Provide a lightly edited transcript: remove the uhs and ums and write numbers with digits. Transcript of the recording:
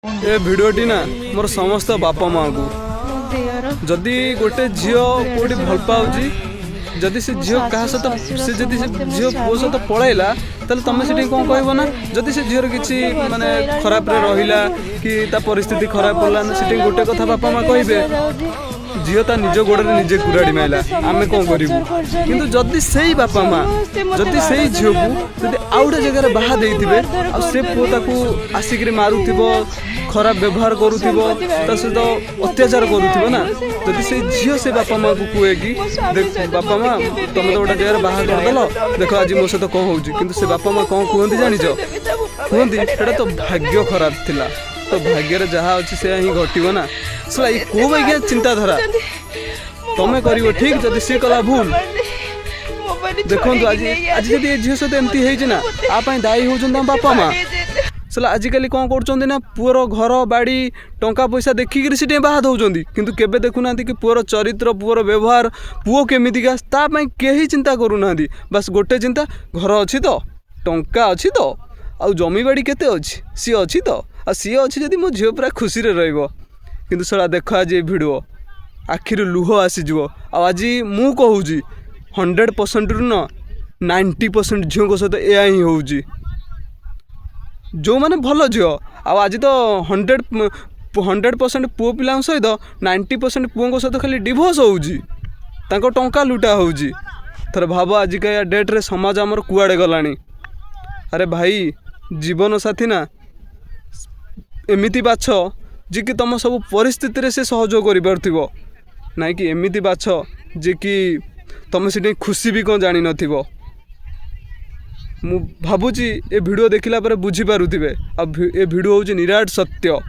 ए भिडियोटी ना मोर समस्त बापा माँ को जदि गोटे झील कोटी भल पाऊँगी जदि से झील क्या सहित से जदि से झील पुओ सहित पलैला ताले तुम से कौन कह ना जदि से झीर किसी माने खराब रहा कि परिस्थिति खराब पड़ा से गोटे कथा बापा माँ कहे झील ता निज गोड़े निजे कुराड़ी माइला आमे कौन करूँ किंतु जदि से बापा माँ जदि से झील को जदि आउ गोटे जगह बाहा देइथिबे आ से पुओ ताकू आसिक मारुथिबो खराब व्यवहार करुथिबो ता सहित अत्याचार करुथिबो ना जदि से झील से बापा माँ को कहे कि देख बापा माँ तुम तो गोटे जगह बाहा करदेल देख आज मो सहित कौन होउची किंतु से बापा माँ कौन कहते जानिच कहते एटा तो भाग्य खराब थिला तो भाग्य जहाँ अच्छी से ही घटो ना सला को भाग्य चिंताधारा तुम कर ठीक जदि सी कला भूल देखो आज आज जब झील सहित एमती ना आप दायी होम बापा माँ सला आजिकल कौन कर ना पुअर घर बाड़ी टंका पैसा देखिक से बाहा दौरान किंतु केबे देखुना कि पुअर चरित्र पुअर व्यवहार पुओ केमितिका तापाई कहीं चिंता करूना बस गोटे चिंता घर अच्छी तो टंका अच्छी तो आ जमी बाड़ी केते अच्छी सी अच्छी तो आ सी अच्छी जदि मो झील पूरा खुशी किंतु सला देख आज ये भिडियो आखिर लुह आसीज आज मु कहूँ 100% रु न 90% झील सहित या ही हो जो मैंने भल झील आज तो 100% पुओ पिला सहित 90% पुओं सहित खाली डिवोर्स हो टंका लुटा हो थर भाव आजिका डेट्रे समाज आमर कुआड़े गलानी अरे भाई जीवन साथी ना एमिति बाछ जे कि तुम सब परिस्थिति से सहयोग कर ना कि एमिति बाछ जे कि तुम से खुशी भी कौन जान न मु भावुची ए वीडियो देखला पर बुझी पारुथिबे अब ए वीडियो होची निराट सत्य।